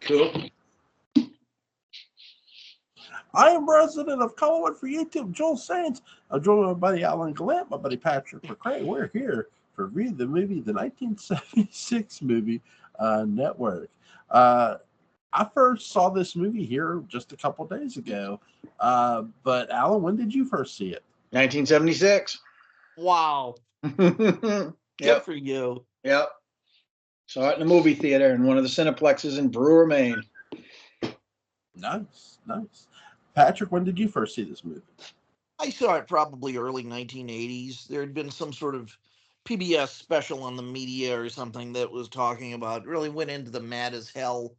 Cool. I am resident of Collinwood for YouTube, Joel Sainz. I'm joined by my buddy Alan Gallant, my buddy Patrick McCray. We're here to review the movie, the 1976 movie, Network. I first saw this movie here just a couple days ago. But Alan, when did you first see it? 1976. Wow. Good Yep. for you. Yep. Saw it in a movie theater in one of the Cineplexes in Brewer, Maine. Nice. Patrick, when did you first see this movie? I saw it probably early 1980s. There had been some sort of PBS special on the media or something that was talking about, really went into the mad as hell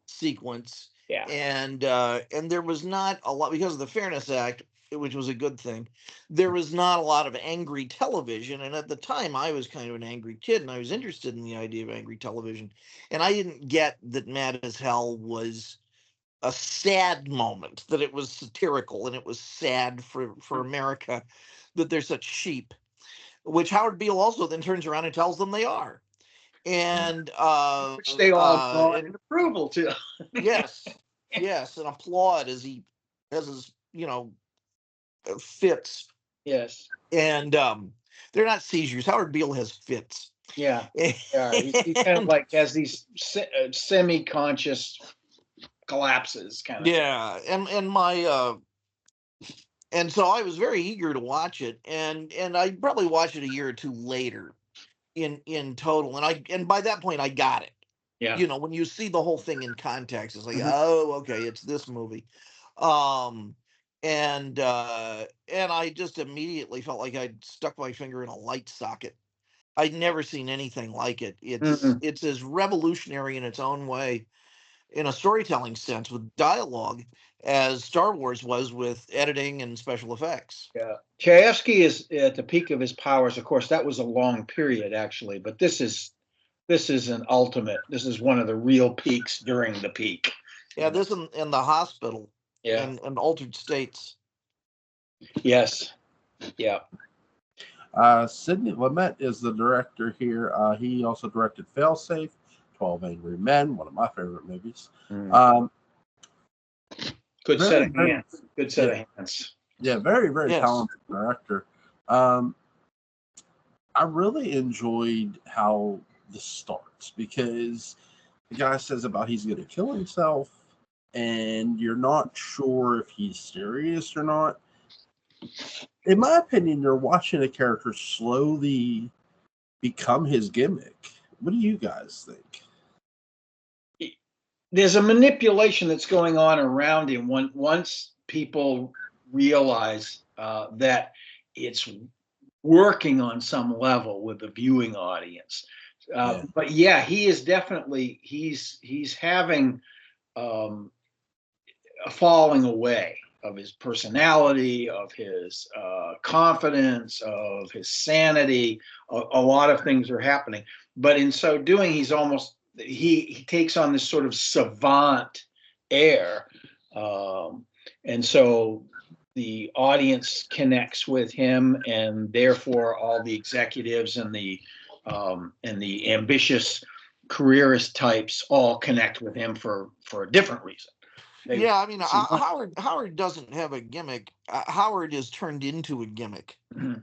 sequence. Yeah. And there was not a lot, because of the Fairness Act, which was a good thing, there was not a lot of angry television. And at the time, I was kind of an angry kid, and I was interested in the idea of angry television. And I didn't get that Mad as Hell was a sad moment, that it was satirical and it was sad for America that they're such sheep, which Howard Beale also then turns around and tells them they are. And which they all nod in approval to. Yes, and applaud as he has his, fits. Yes. And they're not seizures. Howard Beale has fits. Yeah. Yeah. He kind of like has these semi-conscious collapses, kind of. Yeah, and my and so I was very eager to watch it, and I probably watched it a year or two later, in total, and by that point I got it. Yeah. When you see the whole thing in context, it's like, oh, okay, it's this movie. And I just immediately felt like I'd stuck my finger in a light socket. I'd never seen anything like it. It's as revolutionary in its own way, in a storytelling sense, with dialogue, as Star Wars was with editing and special effects. Yeah. Chayefsky is at the peak of his powers. Of course, that was a long period, actually, but this is an ultimate. This is one of the real peaks during the peak. Yeah, this in the hospital. Yeah. And Altered States. Yes. Yeah. Sidney Lumet is the director here. He also directed Failsafe, 12 Angry Men, one of my favorite movies. Good set of hands. Good set of hands. Yeah, very, very talented director. I really enjoyed how this starts, because the guy says about he's going to kill himself, and you're not sure if he's serious or not. In my opinion, you're watching a character slowly become his gimmick. What do you guys think? There's a manipulation that's going on around him once people realize that it's working on some level with the viewing audience. But yeah, he is definitely he's having a falling away of his personality, of his confidence, of his sanity. A lot of things are happening, but in so doing, he takes on this sort of savant air, and so the audience connects with him, and therefore all the executives and the ambitious careerist types all connect with him for a different reason. I mean, Howard doesn't have a gimmick. Howard is turned into a gimmick. Mm-hmm.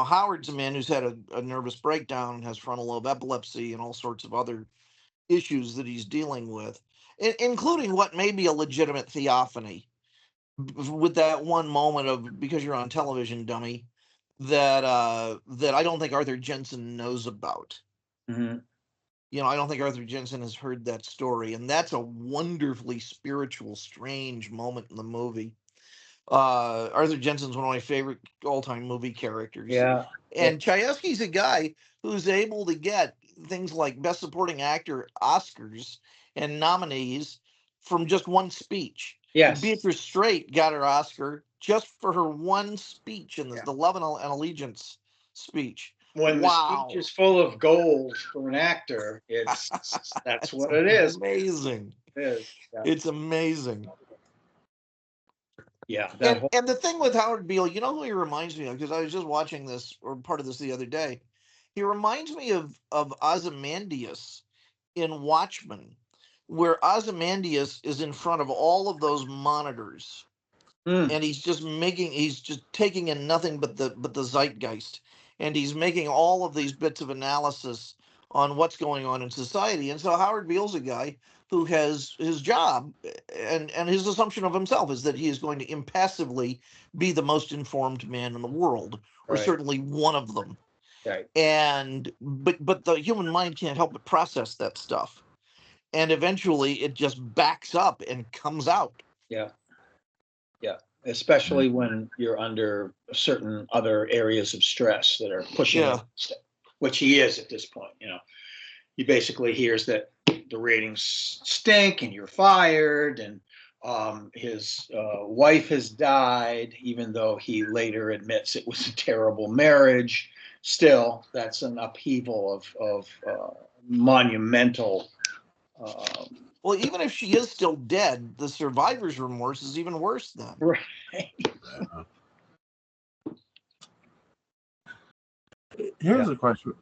Howard's a man who's had a nervous breakdown and has frontal lobe epilepsy and all sorts of other issues that he's dealing with, including what may be a legitimate theophany, with that one moment of, because you're on television, dummy, that I don't think Arthur Jensen knows about. Mm-hmm. I don't think Arthur Jensen has heard that story, and that's a wonderfully spiritual, strange moment in the movie. Arthur Jensen's one of my favorite all-time movie characters. Yeah. And Chayefsky's a guy who's able to get things like Best Supporting Actor Oscars and nominees from just one speech. Yes. Beatrice Straight got her Oscar just for her one speech in the Love and Allegiance speech. When the speech is full of gold for an actor, that's what it is. Amazing. It is. Yeah. It's amazing. Yeah. And the thing with Howard Beale, you know who he reminds me of? Because I was just watching this, or part of this, the other day. He reminds me of Ozymandias in Watchmen. where Ozymandias is in front of all of those monitors, Mm, and he's just taking in nothing but the zeitgeist, and he's making all of these bits of analysis on what's going on in society. And so Howard Beale's a guy who has his job, and his assumption of himself is that he is going to impassively be the most informed man in the world, or right, certainly one of them. right. And but the human mind can't help but process that stuff, and eventually it just backs up and comes out. Yeah, yeah. Especially when you're under certain other areas of stress that are pushing Yeah. it, which he is at this point. He basically hears that the ratings stink and you're fired, and his wife has died, even though he later admits it was a terrible marriage. Still, that's an upheaval of monumental. Um, Well, even if she is still dead, the survivor's remorse is even worse then. right. Here's a question.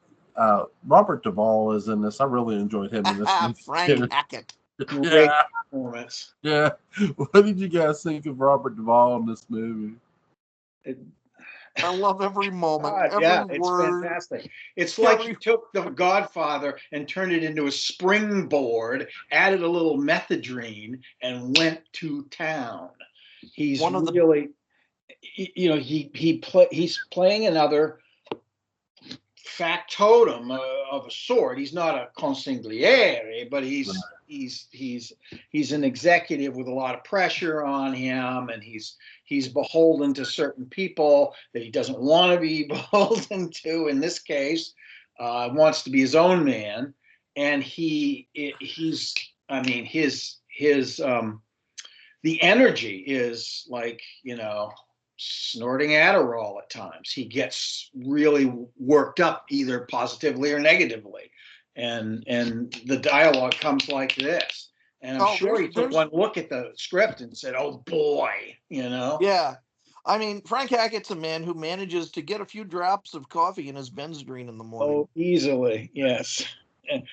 Robert Duvall is in this. I really enjoyed him in this movie. Frank Hackett. Great Yeah, performance. yeah. What did you guys think of Robert Duvall in this movie? I love every moment, God, every yeah, it's word. fantastic. It's like he Every took The Godfather and turned it into a springboard, added a little methadone, and went to town. He's one of the really, he's playing another factotum of a sort. He's not a consigliere, but he's an executive with a lot of pressure on him, and he's beholden to certain people that he doesn't want to be beholden to. In this case, wants to be his own man, and his the energy is like, snorting Adderall at times. He gets really worked up, either positively or negatively. And the dialogue comes like this. And I'm sure he took one look at the script and said, "Oh boy," Yeah. I mean, Frank Hackett's a man who manages to get a few drops of coffee in his Benz-Green in the morning. Oh, easily, yes. And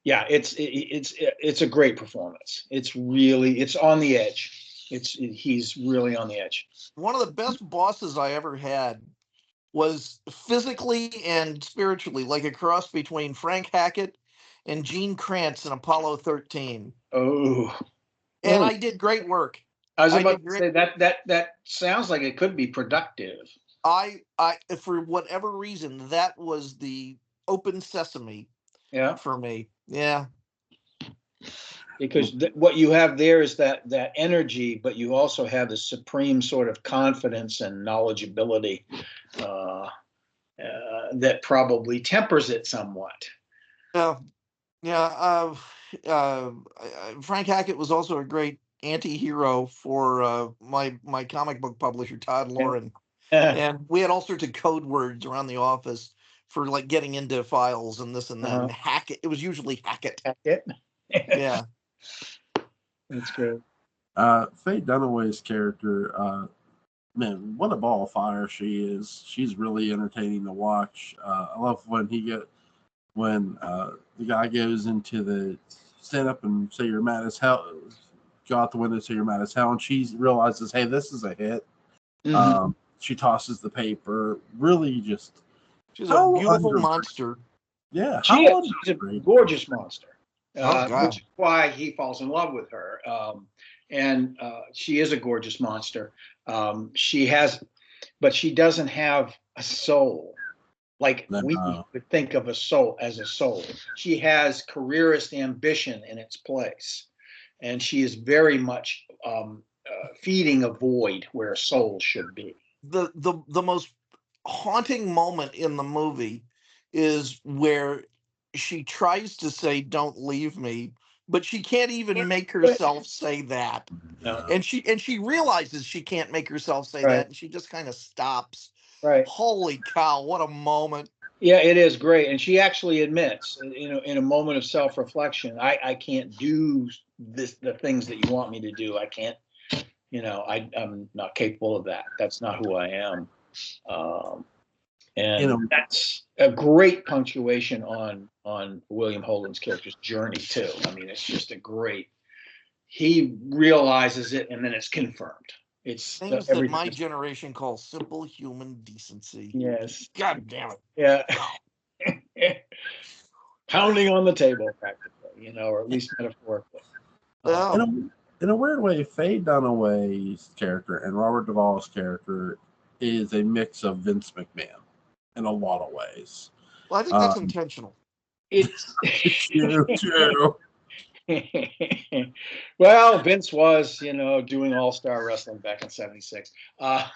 yeah, it's a great performance. It's on the edge. He's really on the edge. One of the best bosses I ever had was physically and spiritually like a cross between Frank Hackett and Gene Kranz in Apollo 13. Oh, And I did great work. I was about to say that sounds like it could be productive. I for whatever reason, that was the open sesame for me. Yeah. Because what you have there is that energy, but you also have the supreme sort of confidence and knowledgeability that probably tempers it somewhat. Yeah. Frank Hackett was also a great anti-hero for my comic book publisher, Todd Loren. And we had all sorts of code words around the office for like getting into files and this and that. And Hackett, it was usually Hackett. Yeah. That's good. Faye Dunaway's character, man, what a ball of fire she is. She's really entertaining to watch. I love when the guy goes into the stand up and say you're mad as hell, go out the window, say you're mad as hell, and she realizes, hey, this is a hit. Mm-hmm. She tosses the paper. Really, she's a beautiful monster. Yeah, she's a gorgeous monster. Which is why he falls in love with her. And she is a gorgeous monster. But she doesn't have a soul. Like we would think of a soul as a soul. She has careerist ambition in its place. And she is very much feeding a void where a soul should be. The most haunting moment in the movie is where she tries to say "don't leave me," but she can't even make herself say that. No. And she realizes she can't make herself say that, and she just kind of stops. Right. Holy cow, what a moment. Yeah, it is great. And she actually admits, in a moment of self-reflection, I can't do the things that you want me to do. I can't, I'm not capable of that. That's not who I am. And that's a great punctuation on William Holden's character's journey too. I mean, it's just a great. He realizes it, and then it's confirmed. It's Things that everything. my generation calls simple human decency. Yes. God damn it. Yeah. Pounding on the table, practically, or at least metaphorically. Oh. In a weird way, Faye Dunaway's character and Robert Duvall's character is a mix of Vince McMahon in a lot of ways. Well, I think that's intentional. It's True. Well, Vince was, doing All-Star Wrestling back in '76. But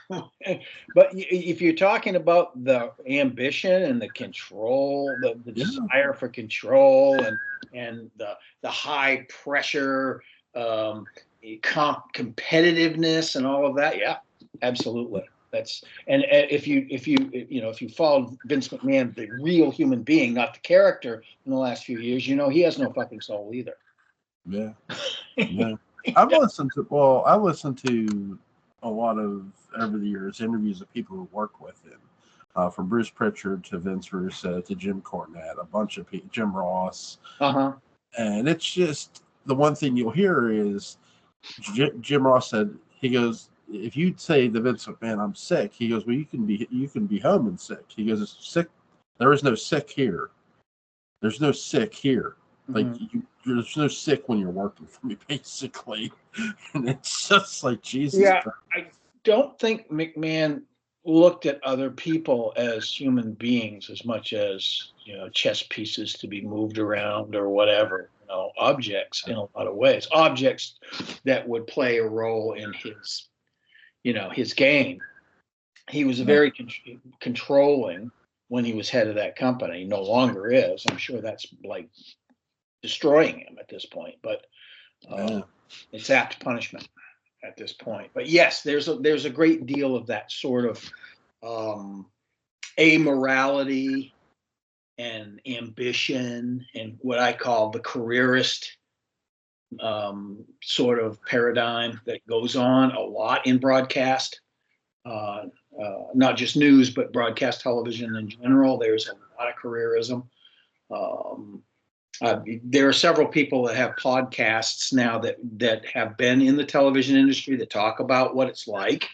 if you're talking about the ambition and the control, the desire for control, and the high pressure, competitiveness, and all of that, yeah, absolutely. And if you followed Vince McMahon, the real human being, not the character, in the last few years, he has no fucking soul either. Yeah. I listened to a lot of, over the years, interviews of people who work with him, from Bruce Pritchard to Vince Russo to Jim Cornette, a bunch of people, Jim Ross. And it's just, the one thing you'll hear is Jim Ross said, he goes, if you say to Vince McMahon, I'm sick, he goes, well, you can be home and sick. He goes, it's sick. There is no sick here. There's no sick here. Like, there's no sick when you're working for me, basically. And it's just like, Jesus. Yeah, I don't think McMahon looked at other people as human beings as much as, chess pieces to be moved around or whatever, objects in a lot of ways. Objects that would play a role in his game. He was very controlling when he was head of that company. No longer is. I'm sure that's like destroying him at this point, but it's apt punishment at this point. But yes, there's a great deal of that sort of amorality and ambition and what I call the careerist sort of paradigm that goes on a lot in broadcast, not just news, but broadcast television in general. There's a lot of careerism. There are several people that have podcasts now that have been in the television industry that talk about what it's like,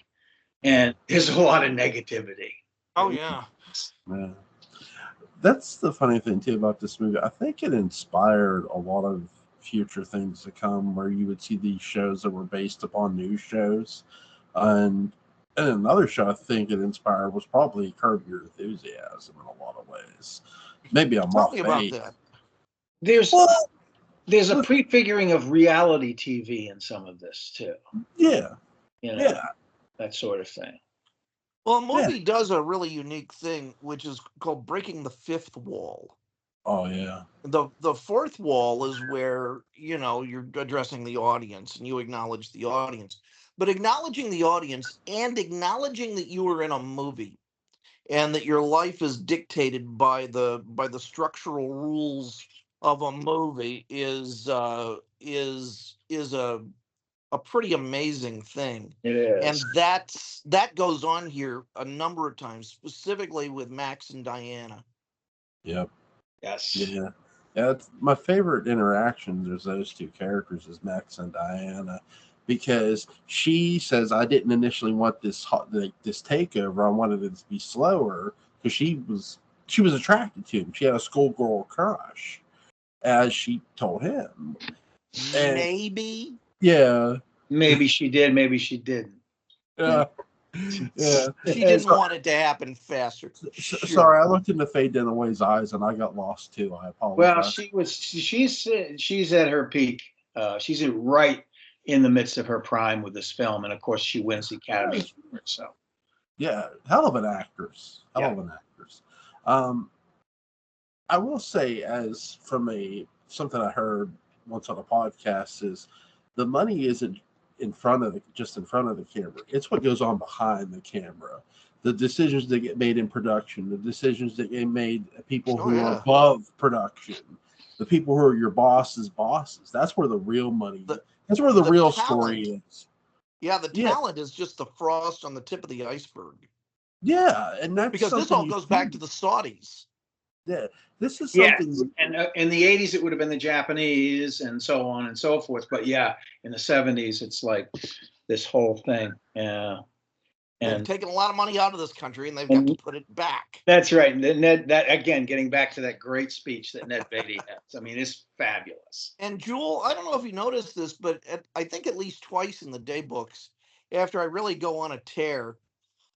and there's a lot of negativity. Oh yeah. That's the funny thing too about this movie. I think it inspired a lot of future things to come, where you would see these shows that were based upon news shows, and another show I think it inspired was probably Curb Your Enthusiasm in a lot of ways. Maybe I'm off about that. There's a prefiguring of reality TV in some of this too. Yeah. That sort of thing. Well, a movie does a really unique thing, which is called breaking the fifth wall. Oh yeah. The fourth wall is where, you're addressing the audience and you acknowledge the audience. But acknowledging the audience and acknowledging that you are in a movie and that your life is dictated by the structural rules of a movie is a pretty amazing thing. It is. And that goes on here a number of times, specifically with Max and Diana. Yep. Yes. Yeah. That's my favorite interactions. There's those two characters, is Max and Diana, because she says, I didn't initially want this takeover. I wanted it to be slower, because she was attracted to him. She had a schoolgirl crush, as she told him. And, maybe. Yeah. Maybe she did. Maybe she didn't. Yeah. Yeah. She didn't want it to happen faster. Sorry, I looked into Faye Dunaway's eyes and I got lost too. I apologize. Well, she's at her peak. She's right in the midst of her prime with this film, and of course she wins the Academy Award. So yeah, hell of an actress. I will say, as from something I heard once on a podcast, is the money isn't just in front of the camera. It's what goes on behind the camera. The decisions that get made in production, the decisions that get made, people who are above production, the people who are your boss's bosses. That's where the real money. That's where the real story is. Yeah, the talent is just the frost on the tip of the iceberg. Yeah, and that's because this all goes back to the Saudis. Yeah, This is Yes, something. and in the 80s it would have been the Japanese and so on and so forth. But yeah, in the 70s it's like this whole thing. Yeah, They've and taken a lot of money out of this country, and they've got to and put it back. that's right. And Ned, that again, getting back to that great speech that Ned Beatty has. I mean, it's fabulous. And Jewel, I don't know if you noticed this, but I think at least twice in the day books, after I really go on a tear,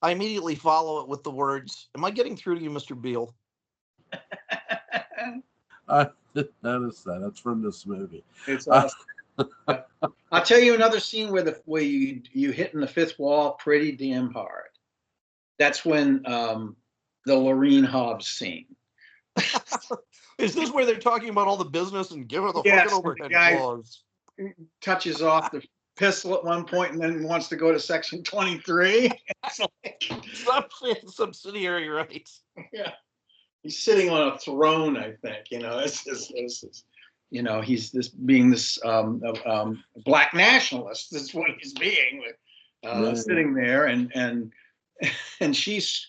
I immediately follow it with the words, "Am I getting through to you, Mr. Beale?" I didn't notice that. That's from this movie. It's awesome. I'll tell you another scene where you hitting the fifth wall pretty damn hard. That's when the Lorene Hobbs scene. Is this where they're talking about all the business and give her the Yes, fucking overhead the guy- clause? Touches off the pistol at one point and then wants to go to section 23. It's like, Subsidiary rights. yeah, he's sitting on a throne. I think it's he's this black nationalist. This is what he's being sitting there, and she's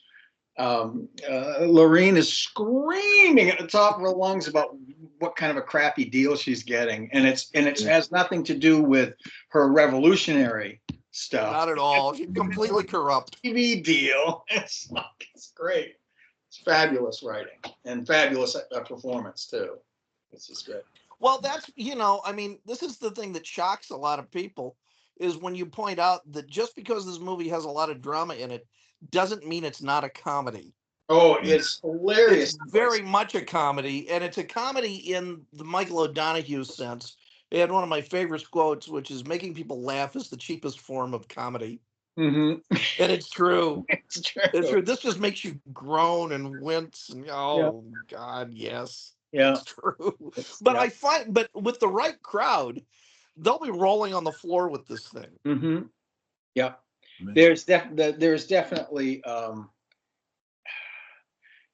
Lorene is screaming at the top of her lungs about what kind of a crappy deal she's getting, and it has nothing to do with her revolutionary stuff. Not at all. She's completely corrupt. TV deal. It's great. It's fabulous writing and fabulous performance too. It's just great. Well, that's, I mean, this is the thing that shocks a lot of people is when you point out that just because this movie has a lot of drama in it doesn't mean it's not a comedy. Oh, it's hilarious. It's very much a comedy, and it's a comedy in the Michael O'Donoghue sense. He had one of my favorite quotes, which is making people laugh is the cheapest form of comedy. Mm-hmm. And it's true. It's true. It's true. This just makes you groan and wince and God, yes. Yeah. It's true. But with the right crowd, they'll be rolling on the floor with this thing. Mm-hmm. Yeah. There's definitely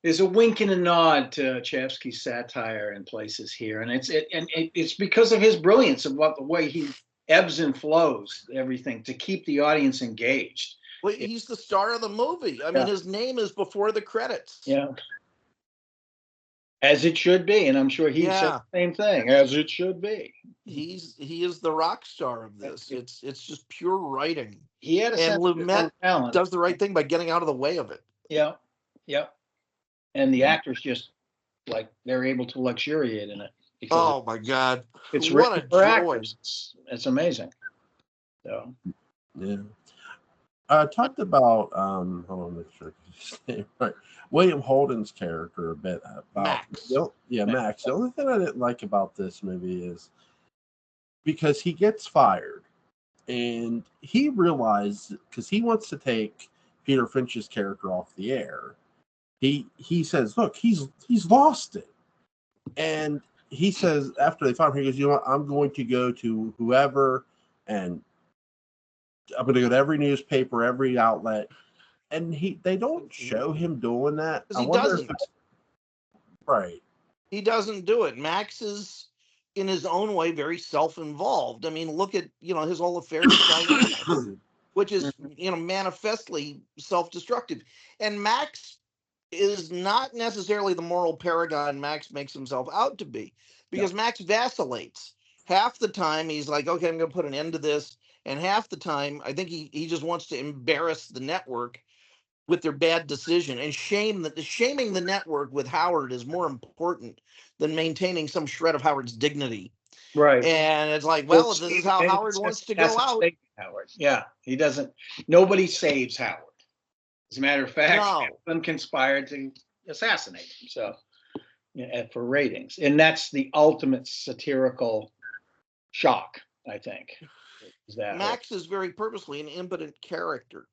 there's a wink and a nod to Chayefsky's satire in places here, and it's because of his brilliance about the way he ebbs and flows everything to keep the audience engaged. Well, he's the star of the movie. I mean, his name is before the credits. Yeah. As it should be, and I'm sure he said the same thing. As it should be. He is the rock star of this. It's just pure writing. He had a sense Lumet of talent. does the right thing by getting out of the way of it. Yeah, yeah. And the actors just they're able to luxuriate in it. Oh my God! It's what written a for joy! Actors. It's amazing. So yeah. Talked about hold on, make sure I say it right. William Holden's character a bit about Max. Max. The only thing I didn't like about this movie is because he gets fired and he realized because he wants to take Peter Finch's character off the air. He says, look, he's lost it. And he says after they fire him, he goes, you know what, I'm going to go to whoever and I'm going to go to every newspaper, every outlet, and they don't show him doing that. He doesn't. Right. He doesn't do it. Max is, in his own way, very self-involved. I mean, look at his whole affair with Diana, which is manifestly self-destructive. And Max is not necessarily the moral paragon Max makes himself out to be, because Max vacillates. Half the time he's like, okay, I'm going to put an end to this. And half the time, I think he just wants to embarrass the network with their bad decision and shaming the network with Howard is more important than maintaining some shred of Howard's dignity. Right. And it's like, well, if this is how Howard wants to go out. Howard. Yeah, he doesn't. Nobody saves Howard. As a matter of fact, them conspired to assassinate him. So, for ratings, and that's the ultimate satirical shock, I think. Max is very purposely an impotent character.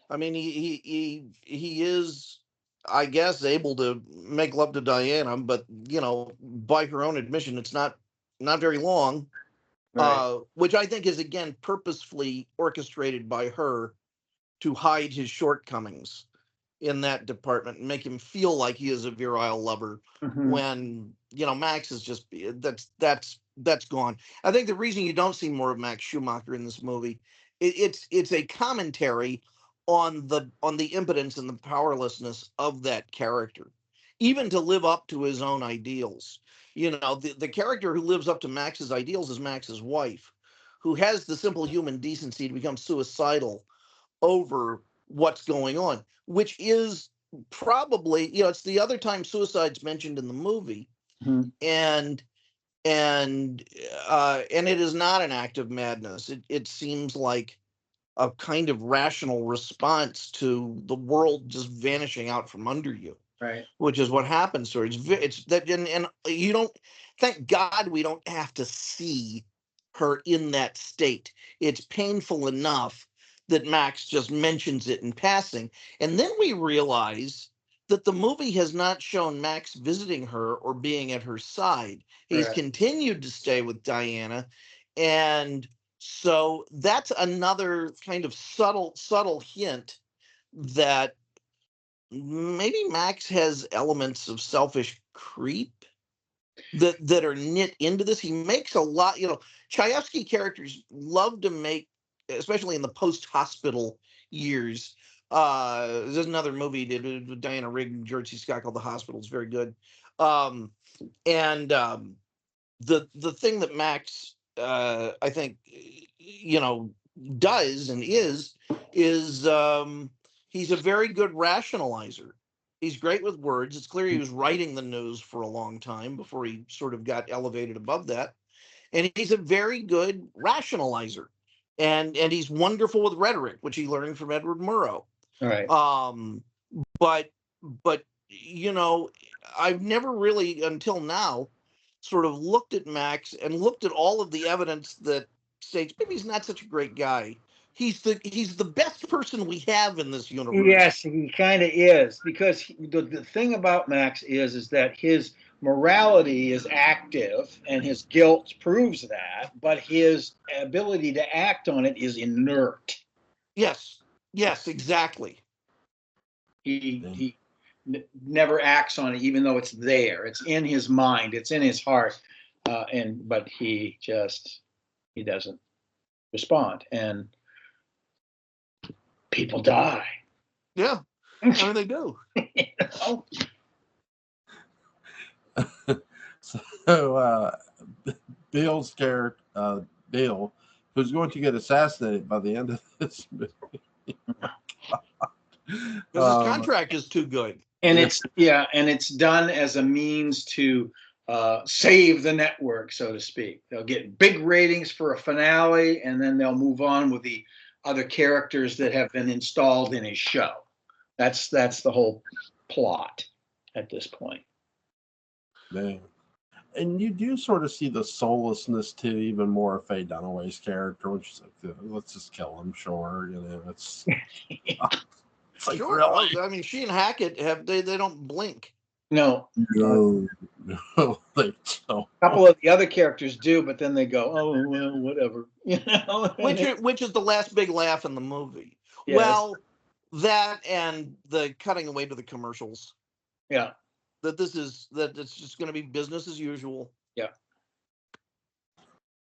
I mean, he is, I guess, able to make love to Diana, but by her own admission, it's not very long. Right. Which I think is again purposefully orchestrated by her to hide his shortcomings in that department and make him feel like he is a virile lover when Max is just that's gone. I think the reason you don't see more of Max Schumacher in this movie, it's a commentary on the impotence and the powerlessness of that character. even to live up to his own ideals. You know, the character who lives up to Max's ideals is Max's wife, who has the simple human decency to become suicidal over what's going on, which is probably, you know, it's the other time suicide's mentioned in the movie. Mhm. and and it is not an act of madness. It seems like a kind of rational response to the world just vanishing out from under you, Right. which is what happens to her. It's that, and you don't. Thank God we don't have to see her in that state. It's painful enough that Max just mentions it in passing, and then we realize that the movie has not shown Max visiting her or being at her side. He's Correct. continued to stay with Diana, and so that's another kind of subtle hint that maybe Max has elements of selfish creep that are knit into this. He makes a lot, you know, Chayefsky characters love to make, especially in the post-hospital years. There's another movie he did with Diana Rigg and George C. Scott called The Hospital. It's very good. Um, and the thing that Max, I think, you know, does and is he's a very good rationalizer. He's great with words. It's clear he was writing the news for a long time before he sort of got elevated above that. And he's a very good rationalizer. And he's wonderful with rhetoric, which he learned from Edward Murrow. All right. But you know, I've never really until now sort of looked at Max and looked at all of the evidence that states maybe he's not such a great guy. He's the best person we have in this universe. Yes, he kind of is, because the thing about Max is that his morality is active and his guilt proves that, but his ability to act on it is inert. Yes, exactly. He never acts on it, even though it's there. It's in his mind. It's in his heart, but he doesn't respond, and people die. Yeah, I mean they do. You know? So Bill's character, Bill, who's going to get assassinated by the end of this movie. Because his contract is too good. And it's done as a means to save the network, so to speak. They'll get big ratings for a finale, and then they'll move on with the other characters that have been installed in his show. That's the whole plot at this point. Man. And you do sort of see the soullessness too, even more of Faye Dunaway's character, which is like, let's just kill him, sure. You know, it's like, sure. really? I mean, she and Hackett they don't blink. No, no, they don't. a couple of the other characters do, but then they go, oh well, whatever, you know. Which is the last big laugh in the movie. Yes. Well, that and the cutting away to the commercials. Yeah. That it's just going to be business as usual. Yeah.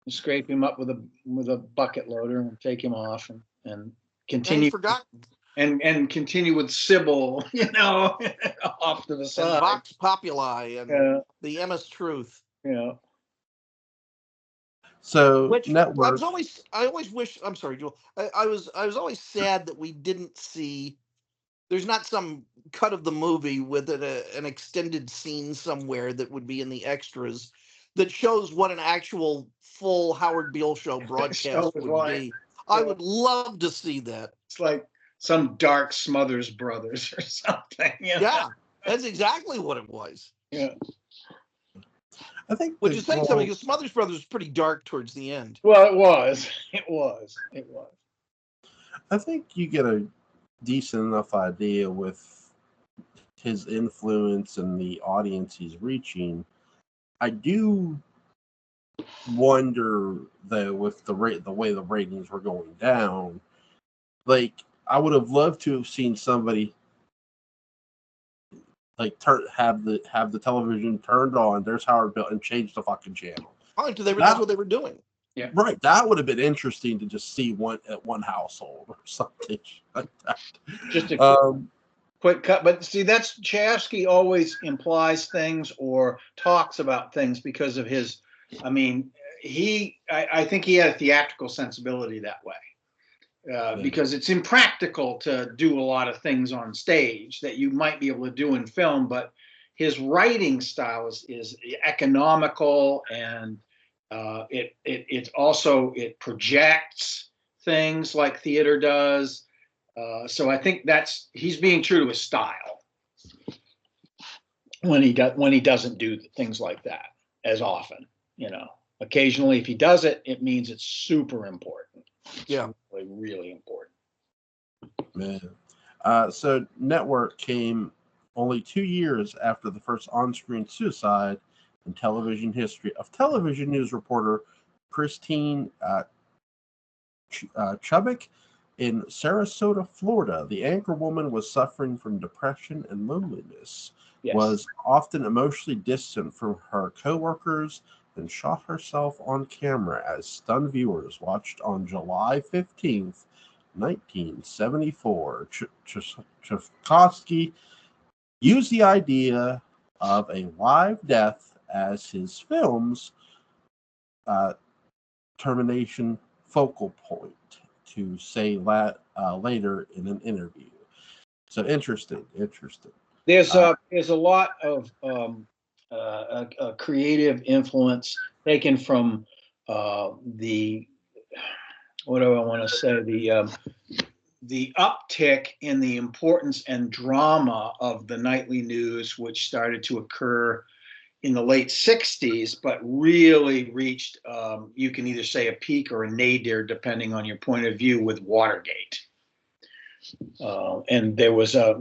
You scrape him up with a bucket loader and take him off and continue. And continue with Sybil, you know, off to the side. And Vox Populi and the MS Truth. Yeah. So which network. I always wish. I'm sorry, Joel. I was always sad that we didn't see. There's not some cut of the movie with an extended scene somewhere that would be in the extras that shows what an actual full Howard Beale show broadcast would be. I would love to see that. It's like some Dark Smothers Brothers or something. You know? Yeah, that's exactly what it was. Yeah. I think which is saying something, because Smothers Brothers was pretty dark towards the end. Well, it was. It was. I think you get a decent enough idea with his influence and the audience he's reaching. I do wonder though, with the way the ratings were going down, like I would have loved to have seen somebody like have the television turned on. There's Howard Beale, and change the fucking channel. Oh, that's what they were doing. Yeah, right. That would have been interesting to just see one household or something like that. Just a quick cut. But see, that's Chayefsky always implies things or talks about things because of his. I mean, I think he had a theatrical sensibility that way. Because it's impractical to do a lot of things on stage that you might be able to do in film, but his writing style is economical, and it also it projects things like theater does. So I think he's being true to his style when he doesn't do things like that as often. Occasionally, if he does it, it means it's super important. Yeah. Really, really important. Man. So Network came only 2 years after the first on-screen suicide in television history of television news reporter Christine Chubbuck in Sarasota, Florida. The anchor woman was suffering from depression and loneliness, Yes. was often emotionally distant from her coworkers, and shot herself on camera as stunned viewers watched on July 15th, 1974. Tchaikovsky used the idea of a live death as his film's termination focal point, to say later in an interview. So interesting. There's a lot of creative influence taken from the what do I want to say the uptick in the importance and drama of the nightly news, which started to occur in the late 60s, but really reached, you can either say a peak or a nadir, depending on your point of view, with Watergate. And there was a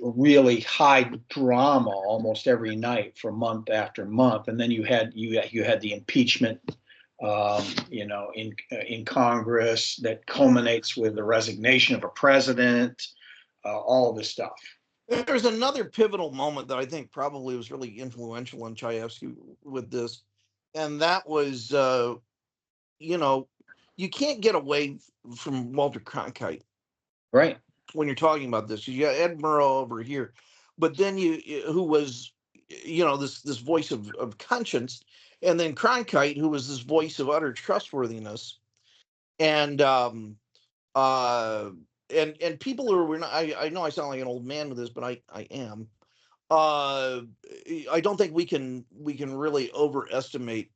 really high drama almost every night for month after month. And then you had the impeachment, in Congress that culminates with the resignation of a president, all of this stuff. There's another pivotal moment that I think probably was really influential on Chayefsky with this, and that was, you can't get away from Walter Cronkite, right? When you're talking about this, you got Ed Murrow over here, but then who was, this voice of conscience, and then Cronkite, who was this voice of utter trustworthiness, and and people who were not, I know I sound like an old man with this, but I am. I don't think we can really overestimate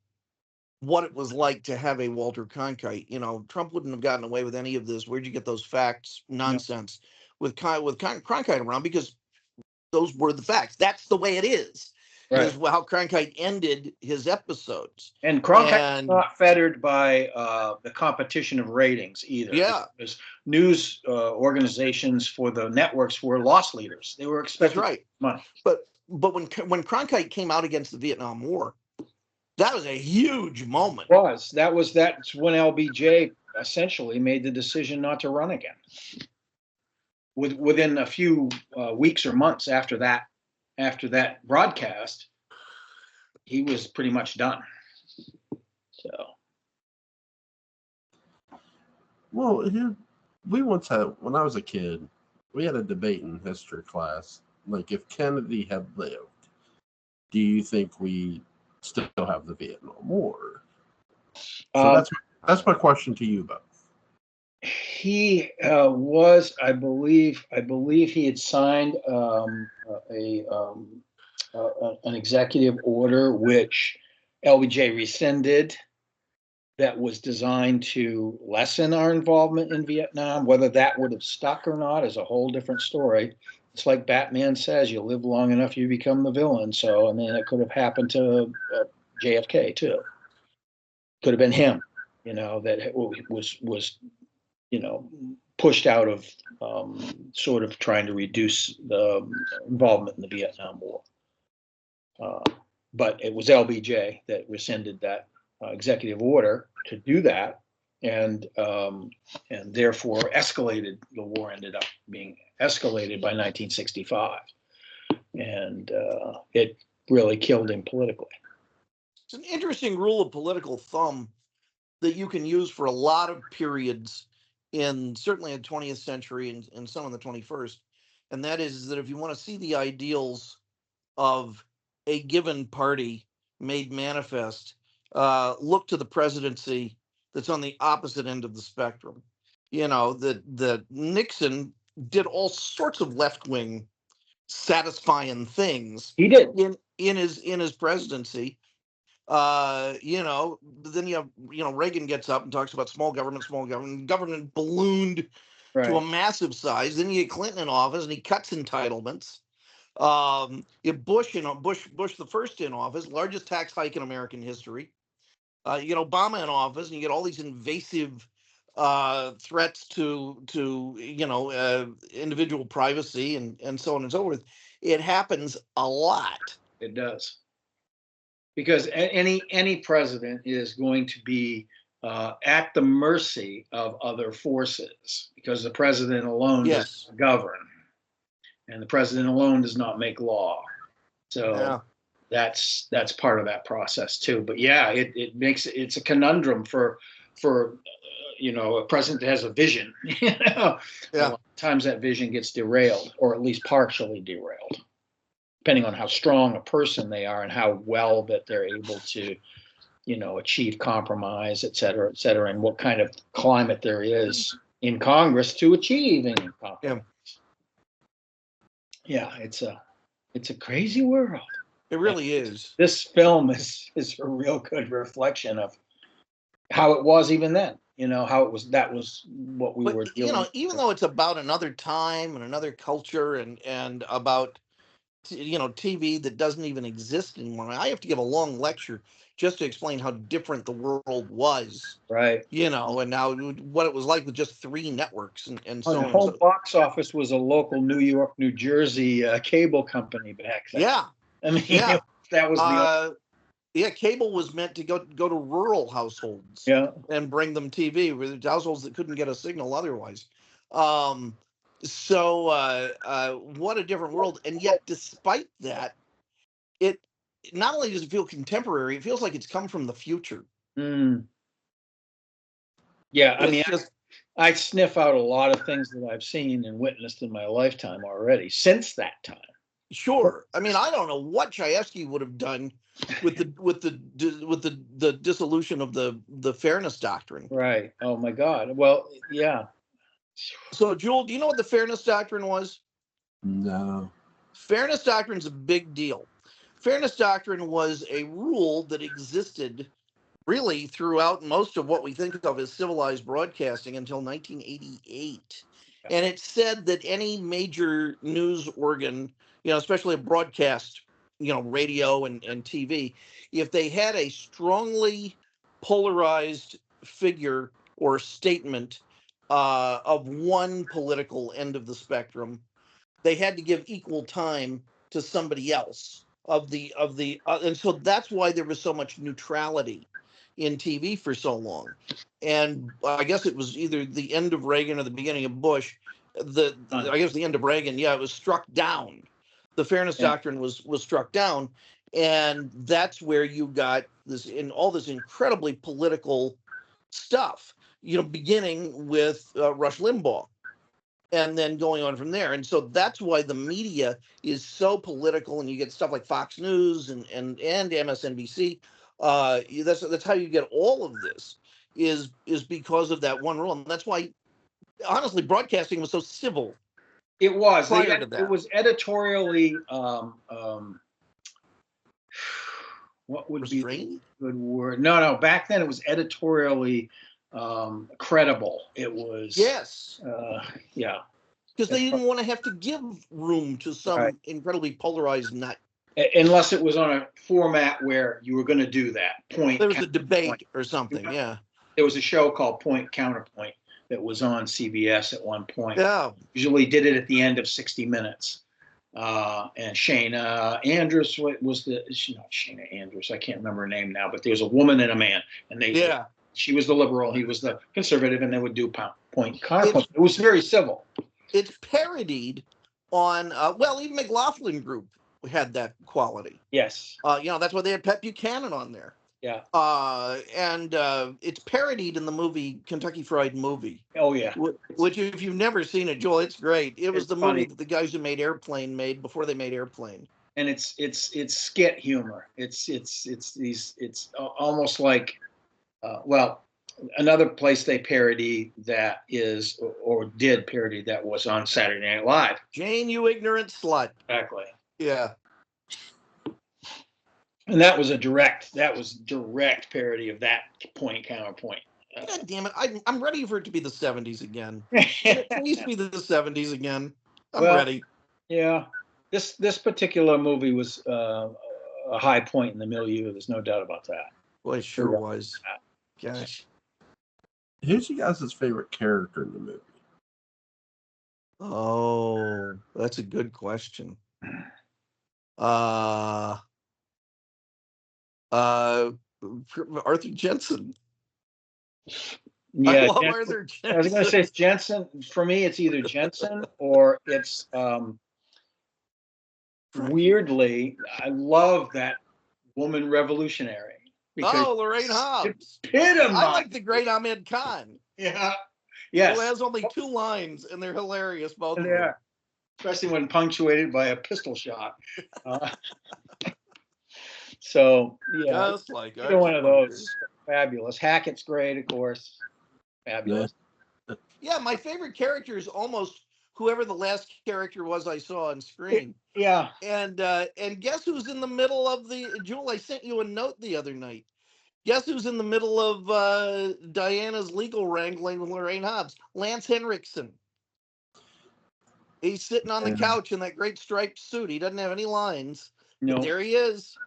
what it was like to have a Walter Cronkite. Trump wouldn't have gotten away with any of this. Where'd you get those facts? Nonsense. With Cronkite around, because those were the facts. That's the way it is. Right. Is how Cronkite ended his episodes. And Cronkite was not fettered by the competition of ratings either. Yeah. Because news organizations for the networks were loss leaders. They were expecting money. But when Cronkite came out against the Vietnam War, that was a huge moment. That's when LBJ essentially made the decision not to run again. Within a few weeks or months after that broadcast, he was pretty much done. So, well, we once had, when I was a kid, we had a debate in history class. Like, if Kennedy had lived, do you think we still have the Vietnam War? So that's my question to you both. He was, I believe he had signed an executive order which LBJ rescinded, that was designed to lessen our involvement in Vietnam. Whether that would have stuck or not is a whole different story. It's like Batman says, you live long enough, you become the villain. So, I mean, it could have happened to JFK too. Could have been him, that was pushed out of sort of trying to reduce the involvement in the Vietnam War. But it was LBJ that rescinded that executive order to do that, and therefore escalated. The war ended up being escalated by 1965, and it really killed him politically. It's an interesting rule of political thumb that you can use for a lot of periods, certainly in the 20th century and some in the 21st, and that is that if you want to see the ideals of a given party made manifest, look to the presidency that's on the opposite end of the spectrum. The Nixon did all sorts of left-wing satisfying things He did. in his presidency. Then Reagan gets up and talks about small government. Government ballooned to a massive size. Then you get Clinton in office, and he cuts entitlements. Bush the first in office, largest tax hike in American history. You get Obama in office, and you get all these invasive threats to individual privacy and so on and so forth. It happens a lot. It does. Because any president is going to be at the mercy of other forces, because the president alone does not govern, and the president alone does not make law. So that's part of that process too. But yeah, it's a conundrum for a president that has a vision. A lot of times that vision gets derailed, or at least partially derailed, depending on how strong a person they are and how well that they're able to, achieve compromise, et cetera, and what kind of climate there is in Congress to achieving compromise. Yeah, it's a crazy world. It really is. This film is a real good reflection of how it was even then. How it was. That was what we were dealing with. Even though it's about another time and another culture and about TV that doesn't even exist anymore. I have to give a long lecture just to explain how different the world was. Right. And now what it was like with just 3 networks and so on. The home box office was a local New York, New Jersey cable company back then. Yeah. I mean, that was cable was meant to go to rural households and bring them TV, with households that couldn't get a signal otherwise. So what a different world. And yet, despite that, it not only does it feel contemporary, it feels like it's come from the future. Yeah, I mean, I sniff out a lot of things that I've seen and witnessed in my lifetime already since that time. Sure. I mean, I don't know what Chayefsky would have done with the dissolution of the fairness doctrine. Right. Oh my God. Well, yeah. So, Jewel, do you know what the fairness doctrine was? No. Fairness doctrine is a big deal. Fairness doctrine was a rule that existed really throughout most of what we think of as civilized broadcasting until 1988. And it said that any major news organ, especially a broadcast, radio and TV, if they had a strongly polarized figure or statement of one political end of the spectrum, they had to give equal time to somebody else and so that's why there was so much neutrality in TV for so long. And I guess it was either the end of Reagan or the beginning of Bush. I guess the end of Reagan, it was struck down. The fairness doctrine was struck down, and that's where you got all this incredibly political stuff. Beginning with Rush Limbaugh, and then going on from there. And so that's why the media is so political, and you get stuff like Fox News and MSNBC. That's how you get all of this is because of that one rule. And that's why, honestly, broadcasting was so civil. It was. Prior to that. It was editorially what would restrained? Be a good word? No. Back then it was editorially credible. It was because they didn't want to have to give room to some incredibly polarized nut, unless it was on a format where you were going to do that point. There was a debate or something. There was a show called Point Counterpoint that was on CBS at one point. Usually did it at the end of 60 Minutes. And Shana Andrews was not Shana Andrews, I can't remember her name now, but there was a woman and a man, and she was the liberal, he was the conservative, and they would do point counterpoint. It was very civil. It's parodied on even McLaughlin Group had that quality. Yes. That's why they had Pat Buchanan on there. Yeah. And it's parodied in the movie Kentucky Fried Movie. Oh yeah. Which, if you've never seen it, Joel, it's great. It was It's the movie funny. that the guys who made Airplane made before they made Airplane. And it's skit humor. It's almost like well, another place they parody that is or did parody that was on Saturday Night Live. Jane, you ignorant slut. Exactly. Yeah. And that was direct parody of that point counterpoint. God damn it! I'm ready for it to be the '70s again. Can it please be the '70s again? I'm ready. Yeah, this particular movie was a high point in the milieu. There's no doubt about that. Well, it sure was. Gosh. Who's you guys' favorite character in the movie? Oh, that's a good question. Arthur Jensen. Yeah, I love Arthur Jensen. I was going to say it's Jensen. For me, it's either Jensen or it's weirdly, I love that woman revolutionary. Lorraine Hobbs. I like the great Ahmed Khan. Yeah. Yes. Who has only 2 lines, and they're hilarious, both of them. Yeah. Especially when punctuated by a pistol shot. So, yeah. Just like either one of those. Fabulous. Hackett's great, of course. Fabulous. Yeah, my favorite character is almost whoever the last character was I saw on screen. Yeah. And guess who's in the middle of the... Jewel, I sent you a note the other night. Guess who's in the middle of Diana's legal wrangling with Lorraine Hobbs? Lance Henriksen. He's sitting on the couch in that great striped suit. He doesn't have any lines. No. But there he is.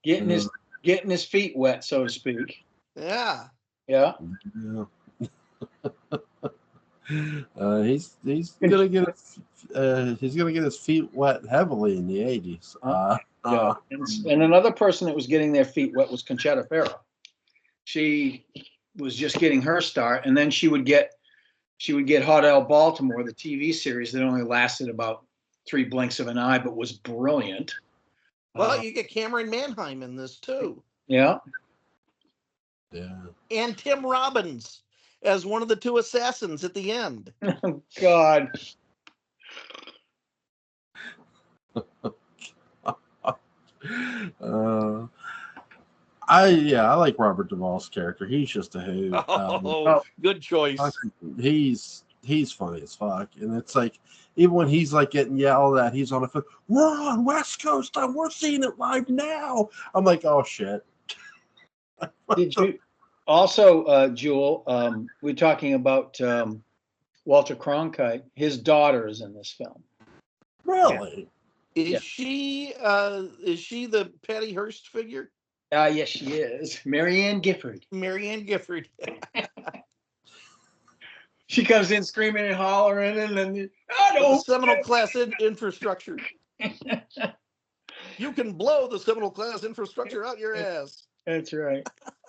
Getting his feet wet, so to speak. Yeah. Yeah. He's gonna get his feet wet heavily in the 80s. Yeah. And another person that was getting their feet wet was Conchetta Ferro. She was just getting her start, and then she would get Hot L Baltimore, the TV series that only lasted about 3 blinks of an eye, but was brilliant. Well, you get Cameron Manheim in this too. Yeah. Yeah. And Tim Robbins as one of the 2 assassins at the end. Oh, God. I like Robert Duvall's character. He's just a hoot. Good choice. He's funny as fuck, and it's like even when he's like getting yelled at, he's on a phone. We're on West Coast. We're seeing it live now. I'm like, oh shit. Did you also, Jewel? We're talking about Walter Cronkite. His daughter is in this film. Really? Yeah. Is she the Patty Hearst figure? Yes, she is. Marianne Gifford. Marianne Gifford. She comes in screaming and hollering, and then the Seminole class infrastructure. You can blow the Seminole class infrastructure out your ass. That's right.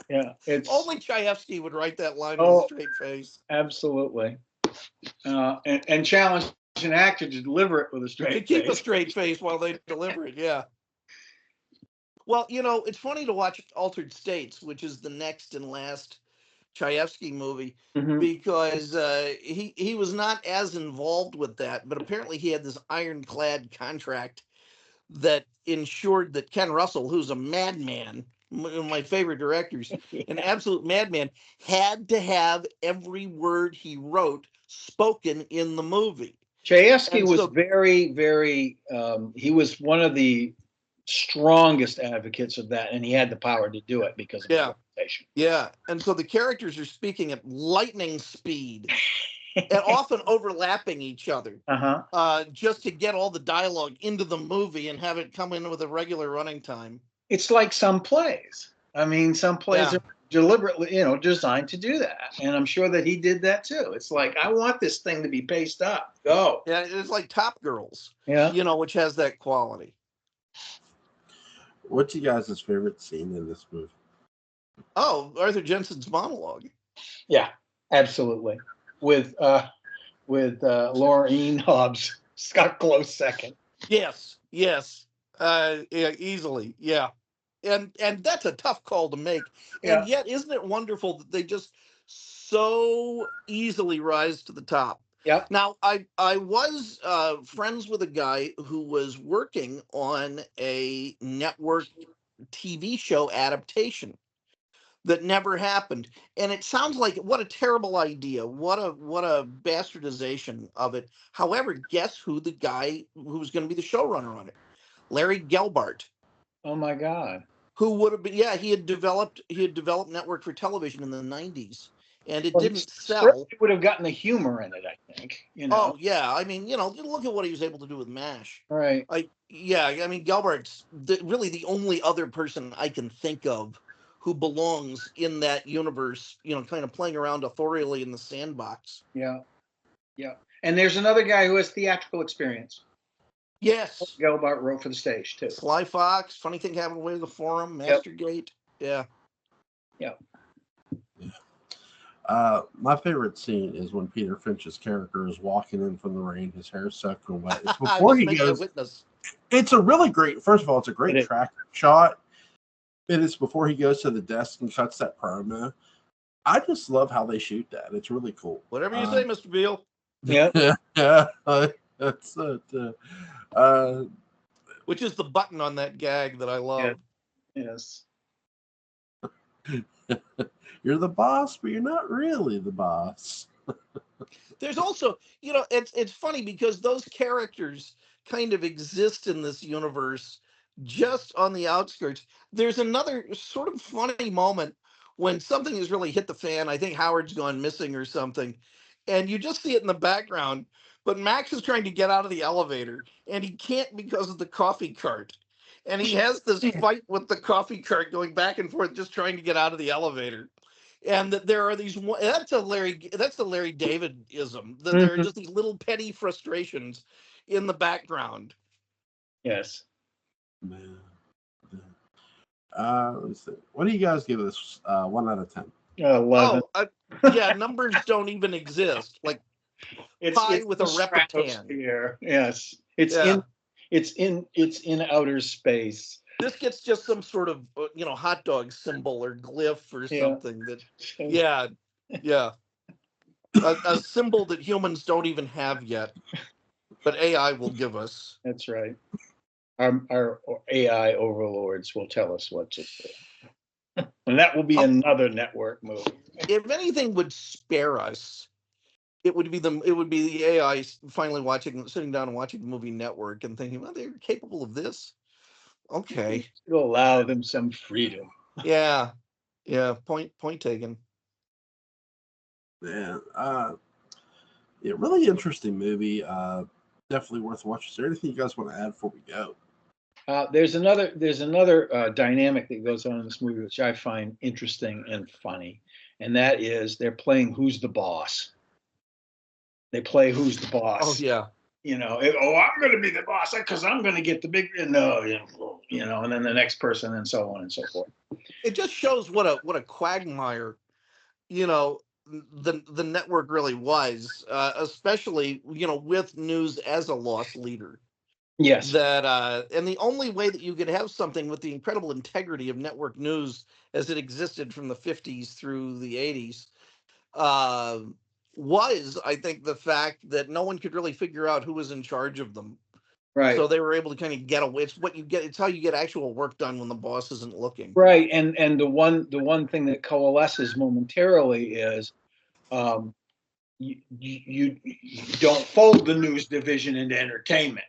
Yeah, it's only Chayefsky would write that line with a straight face. Absolutely, and challenge an actor to deliver it with a straight face. To keep a straight face while they deliver it. Yeah. Well, it's funny to watch Altered States, which is the next and last Chayefsky movie, because he was not as involved with that, but apparently he had this ironclad contract that ensured that Ken Russell, who's a madman, one of my favorite directors, an absolute madman, had to have every word he wrote spoken in the movie. Chayefsky was very, very, he was one of the strongest advocates of that, and he had the power to do it because of his reputation. Yeah, and so the characters are speaking at lightning speed and often overlapping each other, just to get all the dialogue into the movie and have it come in with a regular running time. It's like some plays. I mean, some plays are deliberately, designed to do that, and I'm sure that he did that too. It's like, I want this thing to be paced up. Go. Yeah, it's like Top Girls. Yeah, which has that quality. What's you guys' favorite scene in this movie? Oh, Arthur Jensen's monologue. Yeah, absolutely. With Lorraine Hobbs, Scott Close second. Yes, easily. Yeah. and that's a tough call to make. Yeah. And yet, isn't it wonderful that they just so easily rise to the top? Yep. Now, I was friends with a guy who was working on a network TV show adaptation that never happened, and it sounds like what a terrible idea, what a bastardization of it. However, guess who the guy who was going to be the showrunner on it? Larry Gelbart, Oh my God. who would have been, yeah, he had developed network for television in the 90s, and it Well, he didn't certainly sell. would have gotten the humor in it, I think. Oh yeah, I mean, look at what he was able to do with MASH. Right. Yeah, I mean, Gelbart's really the only other person I can think of who belongs in that universe, kind of playing around authorially in the sandbox. Yeah. Yeah. And there's another guy who has theatrical experience. Yes, Gelbart wrote for the stage too. Sly Fox, Funny Thing Happened Away to the Forum, Mastergate. Yeah. Yeah. My favorite scene is when Peter Finch's character is walking in from the rain, his hair soaking wet. It's I before was he making a goes. witness. It's a really great. First of all, it's a It great is. track shot. It is before he goes to the desk and cuts that promo. I just love how they shoot that. It's really cool. Whatever you say, Mr. Beale. Yeah. Yeah, that's it. Which is the button on that gag that I love. Yes. You're the boss, but you're not really the boss. There's also, it's funny because those characters kind of exist in this universe just on the outskirts. There's another sort of funny moment when something has really hit the fan. I think Howard's gone missing or something, and you just see it in the background. But Max is trying to get out of the elevator, and he can't because of the coffee cart. And he has this fight with the coffee cart going back and forth, just trying to get out of the elevator. And that there are these, that's the Larry David-ism, that there are Mhm. just these little petty frustrations in the background. Yes. Man. Let's see. What do you guys give this? 1 out of 10. 11. Yeah, numbers don't even exist. Like pi with a the repetan. stratosphere. Yes. It's Yeah. in outer space. This gets just some sort of hot dog symbol or glyph or Yeah. something that yeah a symbol that humans don't even have yet, but AI will give us. That's right. Our AI overlords will tell us what to do. And that will be another network movie. If anything would spare us, it would be the AI finally sitting down and watching the movie Network and thinking, well, they're capable of this. Okay. To allow them some freedom. Yeah. Point taken. Yeah. Really interesting movie. Definitely worth watching. Is there anything you guys want to add before we go? There's another dynamic that goes on in this movie, which I find interesting and funny, and that is they're playing Who's the Boss. They play Who's the Boss. Oh yeah. I'm going to be the boss because I'm going to get the big no, and then the next person and so on and so forth. It just shows what a quagmire, the network really was, especially with news as a loss leader. Yes. That and the only way that you could have something with the incredible integrity of network news as it existed from the 50s through the 80s was, I think, the fact that no one could really figure out who was in charge of them. Right. So they were able to kind of get away. It's what you get. It's how you get actual work done when the boss isn't looking. Right. And the one thing that coalesces momentarily is you don't fold the news division into entertainment.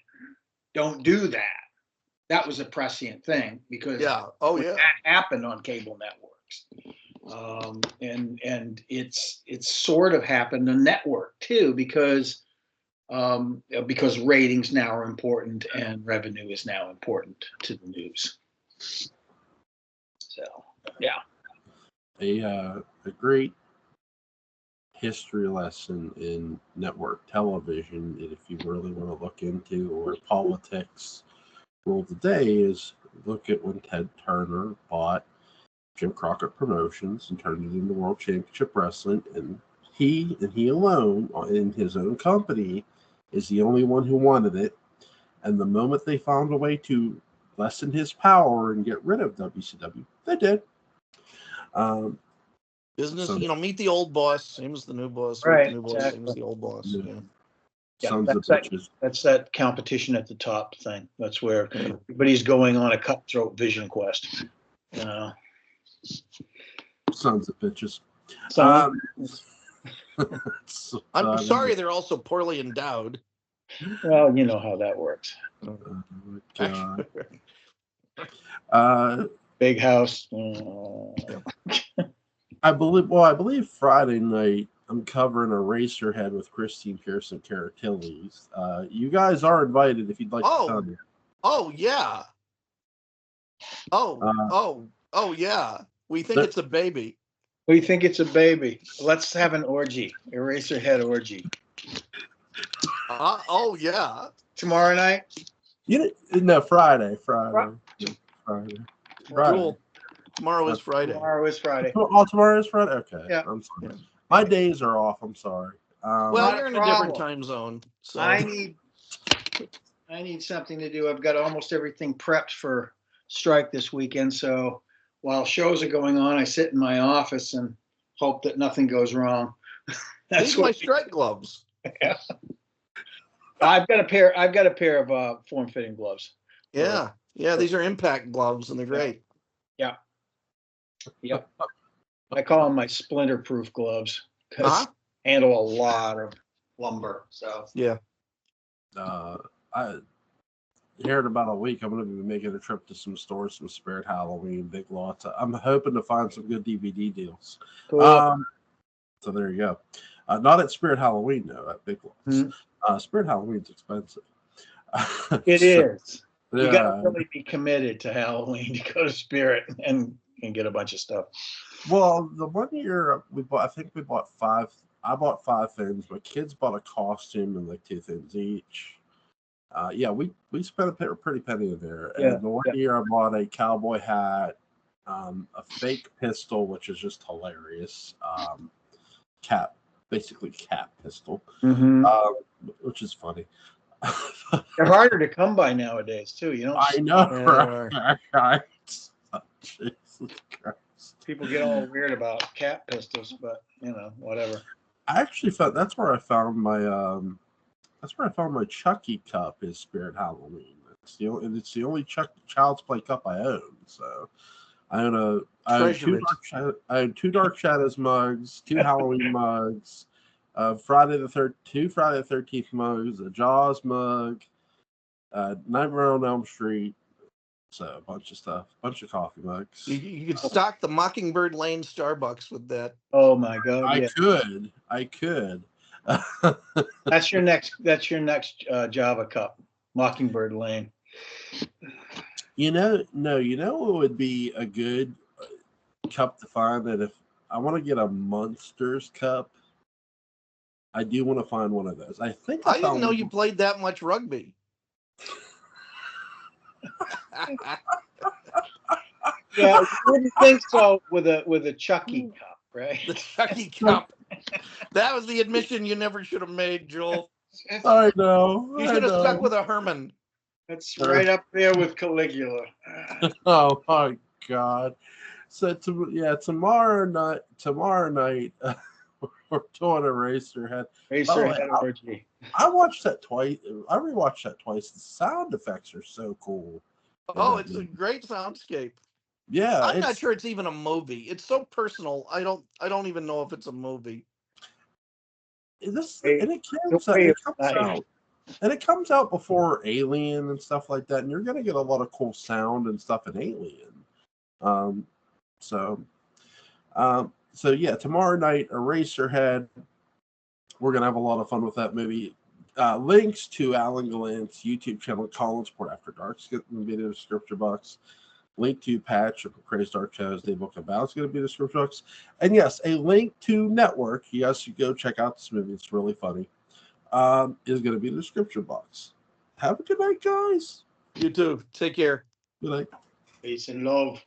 Don't do that. That was a prescient thing because that happened on cable networks. And it's sort of happened on network too, because ratings now are important and revenue is now important to the news. So yeah, a great history lesson in network television, if you really want to look into where politics rule today, is look at when Ted Turner bought Jim Crockett Promotions and turned it into World Championship Wrestling, and he alone in his own company is the only one who wanted it. And the moment they found a way to lessen his power and get rid of WCW. They did. Business, So- meet the old boss, same as the new boss. Right, Meet the new boss, same as the old boss. Yeah. Yeah. Yeah, Sons of that's bitches. That's that competition at the top thing. That's where everybody's going on a cutthroat vision quest. Sons of bitches. So I'm sorry, they're also poorly endowed. well, you know how that works. Oh my God. Big house. I believe Friday night I'm covering Eraserhead with Christine Pierce and Cara Tillies. You guys are invited if you'd like to come. Oh yeah. Oh yeah. We think it's a baby. We think it's a baby. Let's have an orgy. Eraserhead orgy. Oh yeah. Tomorrow night? Friday. Cool. Tomorrow is Friday. Tomorrow is Friday. Oh, tomorrow is Friday? Okay. Yeah. I'm sorry. Yeah. My days are off. I'm sorry. Well, Not you're a in a different problem. time zone. So I need something to do. I've got almost everything prepped for strike this weekend. So while shows are going on, I sit in my office and hope that nothing goes wrong. These my strike gloves. Yeah. I've got a pair of form-fitting gloves. Yeah. Yeah, these are impact gloves and they're great. Yeah. Yep. I call them my splinter-proof gloves because handle a lot of lumber. So yeah. I here in about a week, I'm going to be making a trip to some stores, some Spirit Halloween, Big Lots. I'm hoping to find some good DVD deals. cool. So there you go. Not at Spirit Halloween, though, at Big Lots. Spirit Halloween's expensive. It is. Yeah. You got to really be committed to Halloween to go to Spirit and get a bunch of stuff. Well, the one year we bought five. I bought 5 things. My kids bought a costume and like 2 things each. We spent a pretty penny in there. Yeah, And the one year I bought a cowboy hat, a fake pistol, which is just hilarious. Basically cap pistol, which is funny. They're harder to come by nowadays too. You know. I know, right? Jesus Christ. People get all weird about cap pistols, but whatever. I actually found that's where I found my Chucky cup is Spirit Halloween. It's the only Child's Play cup I own. So I own two Dark Shadows mugs, 2 Halloween mugs, two Friday the 13th mugs, a Jaws mug, Nightmare on Elm Street. So a bunch of stuff, bunch of coffee mugs. You could stock the Mockingbird Lane Starbucks with that. Oh my God! I could. That's your next Java cup, Mockingbird Lane. What would be a good cup to find? That if I want to get a Munsters cup, I do want to find one of those. I didn't know you played that much rugby. Yeah, you wouldn't think so with a Chucky cup, right? The Chucky cup. That was the admission you never should have made, Joel. I know. You should have stuck with a Herman. That's right up there with Caligula. Oh my God! So tomorrow night we're doing Eraserhead. Eraserhead orgy. I watched that twice. I rewatched that twice. The sound effects are so cool. Oh, it's a great soundscape. Yeah, I'm not sure it's even a movie. It's so personal. I don't even know if it's a movie. It comes out before Alien and stuff like that, and you're gonna get a lot of cool sound and stuff in Alien. So yeah, tomorrow night, Eraserhead. We're gonna have a lot of fun with that movie. Links to Alan Gallant's YouTube channel, Collins Sport After Dark, is going to be in the description box. Link to Patch of McCray's Dark Shadows Day Book About is going to be in the description box. And yes, a link to Network. You guys should go check out this movie. It's really funny. Is going to be in the description box. Have a good night, guys. You too. Take care. Good night. Peace and love.